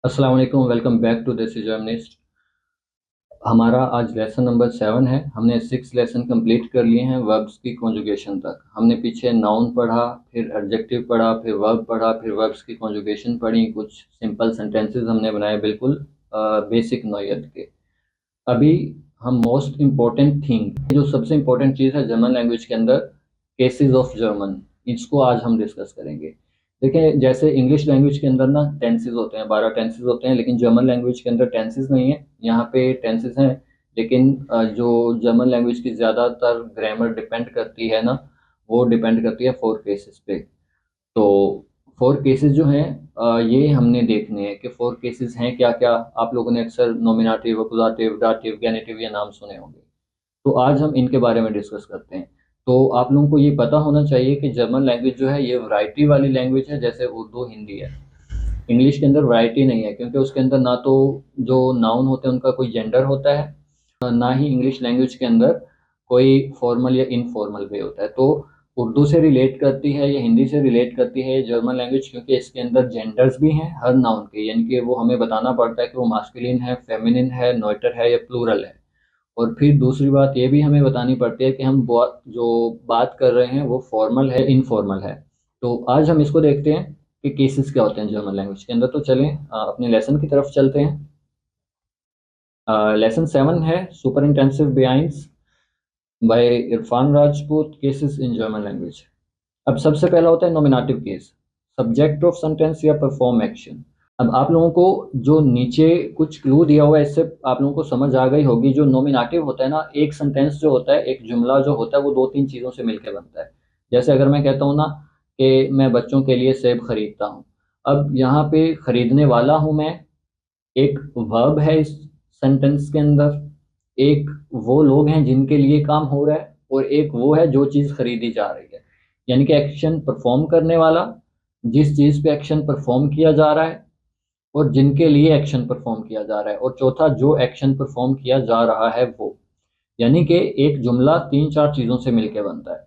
अस्सलाम वालेकुम, welcome back to देसी जर्नलिस्ट। हमारा आज लेसन नंबर 7 है। हमने 6 लेसन कंप्लीट कर लिए हैं वर्ब्स की कॉन्जुगेशन तक। हमने पीछे नाउन पढ़ा, फिर एडजेक्टिव पढ़ा, फिर वर्ब पढ़ा, फिर वर्ब्स की कॉन्जुगेशन पढ़ी, कुछ सिंपल सेंटेंसेस हमने बनाए बिल्कुल बेसिक नौयत के। अभी हम मोस्ट इम्पोर्टेंट थिंग, जो सबसे इम्पोर्टेंट चीज़ है जर्मन लैंग्वेज के अंदर, केसेस ऑफ जर्मन, इसको आज हम डिस्कस करेंगे। देखिए, जैसे इंग्लिश लैंग्वेज के अंदर ना टेंसेस होते हैं, 12 टेंसेस होते हैं, लेकिन जर्मन लैंग्वेज के अंदर टेंसेस नहीं है। यहाँ पे टेंसेस हैं, लेकिन जो जर्मन लैंग्वेज की ज़्यादातर ग्रामर डिपेंड करती है ना, वो डिपेंड करती है 4 केसेस पे। तो 4 केसेस जो हैं, ये हमने देखने हैं कि 4 केसेस हैं क्या क्या। आप लोगों ने अक्सर नॉमिनेटिव, अकुजाटिव, दाटिव, गेनेटिव ये नाम सुने होंगे। तो आज हम इनके बारे में डिस्कस करते हैं। तो आप लोगों को ये पता होना चाहिए कि जर्मन लैंग्वेज जो है ये वैरायटी वाली लैंग्वेज है, जैसे उर्दू, हिंदी है। इंग्लिश के अंदर वैरायटी नहीं है, क्योंकि उसके अंदर ना तो जो नाउन होते हैं उनका कोई जेंडर होता है, ना ही इंग्लिश लैंग्वेज के अंदर कोई फॉर्मल या इनफॉर्मल वे होता है। तो उर्दू से रिलेट करती है या हिंदी से रिलेट करती है जर्मन लैंग्वेज, क्योंकि इसके अंदर जेंडर्स भी हैं हर नाउन के, यानी कि वो हमें बताना पड़ता है कि वो मास्कुलिन है, फेमिनिन है, नॉइटर है या प्लूरल है। और फिर दूसरी बात ये भी हमें बतानी पड़ती है कि हम जो बात कर रहे हैं वो फॉर्मल है, इनफॉर्मल है। तो आज हम इसको देखते हैं कि केसेस क्या होते हैं जर्मन लैंग्वेज के अंदर। तो चलें अपने लेसन की तरफ चलते हैं। लेसन 7 है super intensive behinds by Irfan Rajput, cases in German language. अब सबसे पहला होता है nominative case, subject of sentence या परफॉर्म एक्शन। अब आप लोगों को जो नीचे कुछ क्लू दिया हुआ है, इससे आप लोगों को समझ आ गई होगी। जो नॉमिनेटिव होता है ना, एक सेंटेंस जो होता है, एक जुमला जो होता है, वो दो तीन चीज़ों से मिलकर बनता है। जैसे अगर मैं कहता हूँ ना कि मैं बच्चों के लिए सेब खरीदता हूँ, अब यहाँ पे खरीदने वाला हूँ मैं, एक वर्ब है इस सेंटेंस के अंदर, एक वो लोग हैं जिनके लिए काम हो रहा है, और एक वो है जो चीज़ खरीदी जा रही है। यानी कि एक्शन परफॉर्म करने वाला, जिस चीज़ पे एक्शन परफॉर्म किया जा रहा है, और जिनके लिए एक्शन परफॉर्म किया जा रहा है, और चौथा जो एक्शन परफॉर्म किया जा रहा है वो। यानी कि एक जुमला तीन चार चीज़ों से मिलकर बनता है।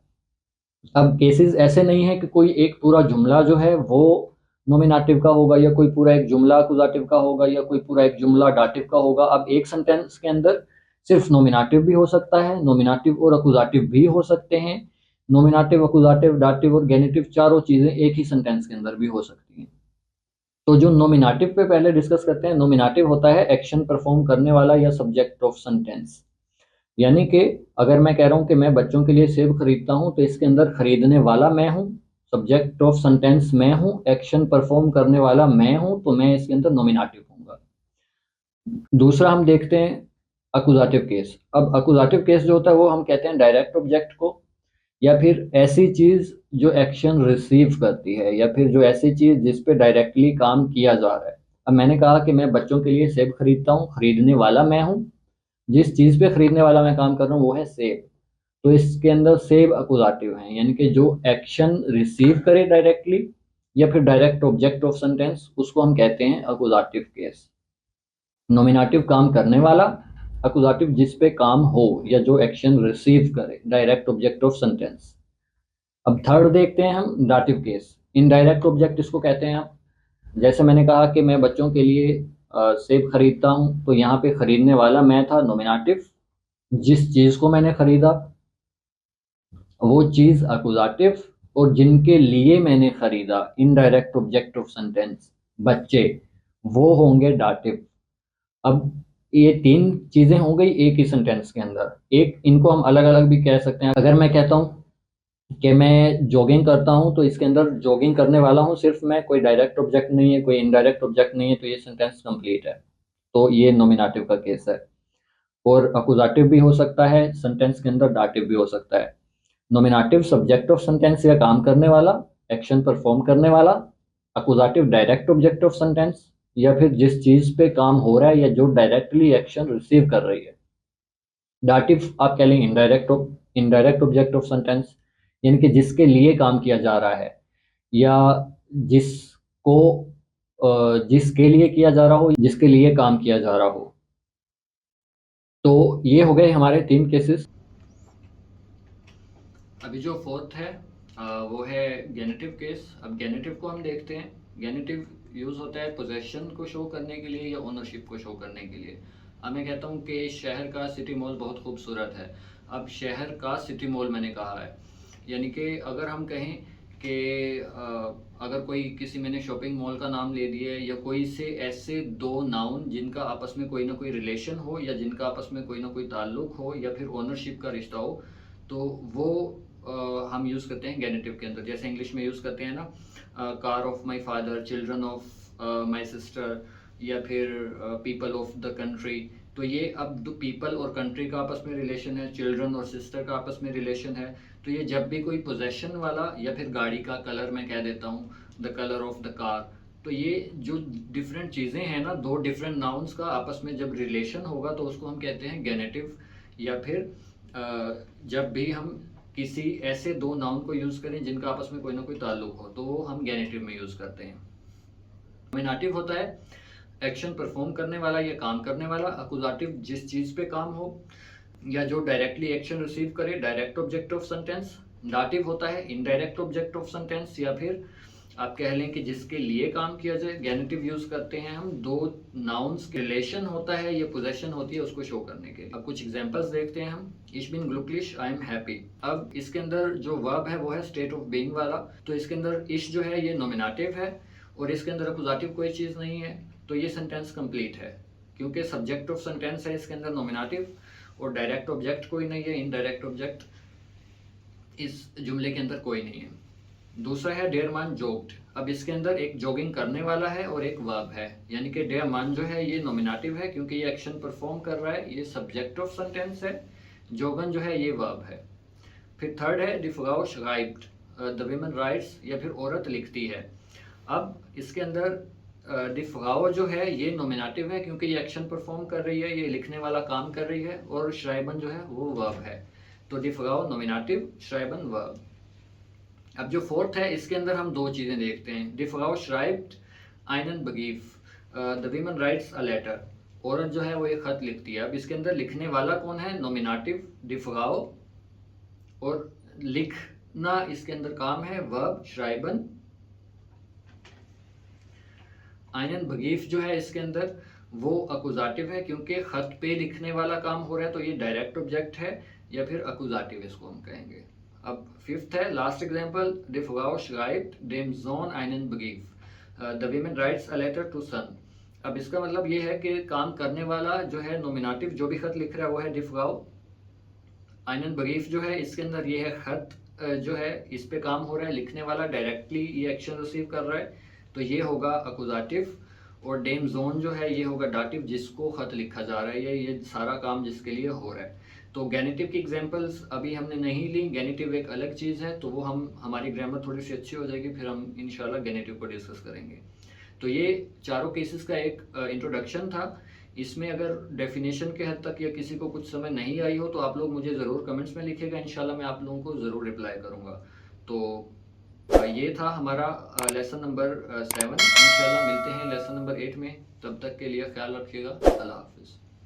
अब केसेस ऐसे नहीं है कि कोई एक पूरा जुमला जो है वो नॉमिनेटिव का होगा, या कोई पूरा एक जुमला अकुजाटिव का होगा, या कोई पूरा एक जुमला डाटिव का होगा। अब एक सेंटेंस के अंदर सिर्फ नॉमिनेटिव भी हो सकता है, नॉमिनेटिव और अकुजाटिव भी हो सकते हैं, नॉमिनेटिव, अकुजाटिव, डाटिव और गेनेटिव चारों चीज़ें एक ही सेंटेंस के अंदर भी हो सकती हैं। तो जो नॉमिनेटिव पे पहले डिस्कस करते हैं, नॉमिनेटिव होता है एक्शन परफॉर्म करने वाला या सब्जेक्ट ऑफ सेंटेंस। यानी कि अगर मैं कह रहा हूं कि मैं बच्चों के लिए सेब खरीदता हूं, तो इसके अंदर खरीदने वाला मैं हूं, सब्जेक्ट ऑफ सेंटेंस मैं हूं, एक्शन परफॉर्म करने वाला मैं हूं, तो मैं इसके अंदर नॉमिनेटिव हूंगा। दूसरा हम देखते हैं अकुजाटिव केस। अब अकुजाटिव केस जो होता है वो हम कहते हैं डायरेक्ट ऑब्जेक्ट को, या फिर ऐसी चीज जो एक्शन रिसीव करती है, या फिर जो ऐसी चीज जिस पे डायरेक्टली काम किया जा रहा है। अब मैंने कहा कि मैं बच्चों के लिए सेब खरीदता हूँ, खरीदने वाला मैं हूँ, जिस चीज पे खरीदने वाला मैं काम कर रहा हूँ वो है सेब। तो इसके अंदर सेब अकुजाटिव है, यानी कि जो एक्शन रिसीव करे डायरेक्टली, या फिर डायरेक्ट ऑब्जेक्ट ऑफ सेंटेंस, उसको हम कहते हैं अकुजाटिव केस। नॉमिनेटिव काम करने वाला, अकुजाटिव जिस पे काम हो या जो एक्शन रिसीव करे, डायरेक्ट ऑब्जेक्ट ऑफ सेंटेंस। अब थर्ड देखते हैं हम डाटिव केस, इनडायरेक्ट ऑब्जेक्ट इसको कहते हैं आप। जैसे मैंने कहा कि मैं बच्चों के लिए सेब खरीदता हूं, तो यहाँ पे खरीदने वाला मैं था, नॉमिनेटिव, जिस चीज को मैंने खरीदा वो चीज अकुजाटिव, और जिनके लिए मैंने खरीदा, इनडायरेक्ट ऑब्जेक्ट ऑफ सेंटेंस, बच्चे, वो होंगे डाटिव। अब ये तीन चीजें हो गई एक ही सेंटेंस के अंदर। एक इनको हम अलग अलग भी कह सकते हैं। अगर मैं कहता हूँ कि मैं जॉगिंग करता हूँ, तो इसके अंदर जॉगिंग करने वाला हूँ सिर्फ मैं, कोई डायरेक्ट ऑब्जेक्ट नहीं है, कोई इनडायरेक्ट ऑब्जेक्ट नहीं है, तो ये सेंटेंस कंप्लीट है। तो ये नॉमिनेटिव का केस है। और अकुजाटिव भी हो सकता है सेंटेंस के अंदर, डाटिव भी हो सकता है। नॉमिनेटिव सब्जेक्ट ऑफ सेंटेंस या काम करने वाला, एक्शन परफॉर्म करने वाला। अकुजाटिव डायरेक्ट ऑब्जेक्ट ऑफ सेंटेंस, या फिर जिस चीज पे काम हो रहा है या जो डायरेक्टली एक्शन रिसीव कर रही है। डाटिव आप कह लें इनडायरेक्ट ऑब्जेक्ट ऑफ सेंटेंस, यानी कि जिसके लिए काम किया जा रहा है, या जिसको जिसके लिए किया जा रहा हो, जिसके लिए काम किया जा रहा हो। तो ये हो गए हमारे तीन केसेस। अभी जो फोर्थ है वो है गेनेटिव केस। अब गेनेटिव को हम देखते हैं। गेनेटिव यूज़ होता है पोजेशन को शो करने के लिए या ओनरशिप को शो करने के लिए। अब मैं कहता हूँ कि शहर का सिटी मॉल बहुत खूबसूरत है। अब शहर का सिटी मॉल मैंने कहा है, यानी कि अगर हम कहें कि अगर कोई किसी मैंने शॉपिंग मॉल का नाम ले दिया है या कोई से ऐसे दो नाउन जिनका आपस में कोई ना कोई रिलेशन हो या जिनका आपस में कोई ना कोई ताल्लुक हो या फिर ओनरशिप का रिश्ता हो, तो वो हम यूज़ करते हैं गेनेटिव के अंदर। जैसे इंग्लिश में यूज़ करते हैं ना, car of my father, children of my sister, या फिर पीपल ऑफ द कंट्री। तो ये अब पीपल और कंट्री का आपस में रिलेशन है, चिल्ड्रन और सिस्टर का आपस में रिलेशन है। तो ये जब भी कोई पोजेशन वाला या फिर गाड़ी का कलर मैं कह देता हूँ, the colour of the car, तो ये जो डिफरेंट चीज़ें हैं ना, दो डिफरेंट नाउन्स का आपस में जब रिलेशन होगा तो उसको हम कहते हैं गेनेटिव। या फिर जब भी हम किसी ऐसे दो नाउन को यूज़ करें जिनका आपस में कोई ना कोई ताल्लुक हो, तो वो हम गेनेटिव में यूज़ करते हैं। नॉमिनेटिव होता है एक्शन परफॉर्म करने वाला या काम करने वाला। अकुजाटिव जिस चीज़ पे काम हो या जो डायरेक्टली एक्शन रिसीव करे, direct object of sentence. Dative होता है इनडायरेक्ट ऑब्जेक्ट ऑफ सेंटेंस, या फिर आप कह लें कि जिसके लिए काम किया जाए। गेनेटिव यूज करते हैं हम दो नाउन्स के रिलेशन होता है या पोजेशन होती है उसको शो करने के लिए। अब कुछ एग्जांपल्स देखते हैं हम। इश बिन ग्लुकलिश, आई एम हैप्पी। अब इसके अंदर जो वर्ब है वो है स्टेट ऑफ बीइंग वाला, तो इसके अंदर इश जो है ये नॉमिनेटिव है और इसके अंदर अकुजाटिव कोई चीज़ नहीं है, तो ये सेंटेंस कंप्लीट है क्योंकि सब्जेक्ट ऑफ सेंटेंस है इसके अंदर नॉमिनेटिव और डायरेक्ट ऑब्जेक्ट कोई नहीं है, इनडायरेक्ट ऑब्जेक्ट इस जुमले के अंदर कोई नहीं है। दूसरा है डेयर मान जोग्ड। अब इसके अंदर एक जॉगिंग करने वाला है और एक वर्ब है, यानी कि डेयर मान जो है ये नॉमिनेटिव है क्योंकि ये एक्शन परफॉर्म कर रहा है, ये सब्जेक्ट ऑफ सेंटेंस है। जोगन जो है ये वर्ब है। फिर थर्ड है दी फ्राउ श्राइब्ड, द वीमेन राइट्स, या फिर औरत लिखती है। अब इसके अंदर दी फ्राउ जो है ये नॉमिनेटिव है क्योंकि ये एक्शन परफॉर्म कर रही है, ये लिखने वाला काम कर रही है, और श्राइबन जो है वो वर्ब है। तो दी फ्राउ नॉमिनेटिव, श्राइबन वर्ब। अब जो फोर्थ है इसके अंदर हम दो चीज़ें देखते हैं। दी फ्राउ श्राइब्ड einen Brief, the women writes a letter. औरत जो है वो एक खत लिखती है। अब इसके अंदर लिखने वाला कौन है? नॉमिनेटिव दी फ्राउ, और लिखना इसके अंदर काम है वर्ब श्राइबन। einen Brief जो है इसके अंदर वो अकुजाटिव है क्योंकि खत पे लिखने वाला काम हो रहा है, तो ये डायरेक्ट ऑब्जेक्ट है या फिर अकुजाटिव इसको हम कहेंगे। अब फिफ्थ है लास्ट एग्जांपल, दी फ्राउ श्राइब्ड देम ज़ोन einen Brief, the women writes a letter to son. अब इसका मतलब ये है कि काम करने वाला जो है नॉमिनेटिव, जो भी खत लिख रहा है वो है दी फ्राउ। einen Brief जो है इसके अंदर ये है खत जो है इस पे काम हो रहा है, लिखने वाला डायरेक्टली ये एक्शन रिसीव कर रहा है, तो ये होगा अकुजाटिव। और डेम जोन जो है ये होगा डाटिव, जिसको खत लिखा जा रहा है, ये सारा काम जिसके लिए हो रहा है। तो गेनेटिव की एग्जांपल्स अभी हमने नहीं ली, गेनेटिव एक अलग चीज़ है, तो वो हम हमारी ग्रामर थोड़ी सी अच्छी हो जाएगी, फिर हम इंशाल्लाह गेनेटिव को डिस्कस करेंगे। तो ये चारों केसेस का एक इंट्रोडक्शन था। इसमें अगर डेफिनेशन के हद तक या किसी को कुछ समझ नहीं आई हो तो आप लोग मुझे ज़रूर कमेंट्स में लिखिएगा, इंशाल्लाह मैं आप लोगों को ज़रूर रिप्लाई करूँगा। तो ये था हमारा लेसन नंबर 7। इंशाल्लाह मिलते हैं लेसन नंबर 8 में, तब तक के लिए ख्याल रखिएगा। अल्लाह हाफिज़।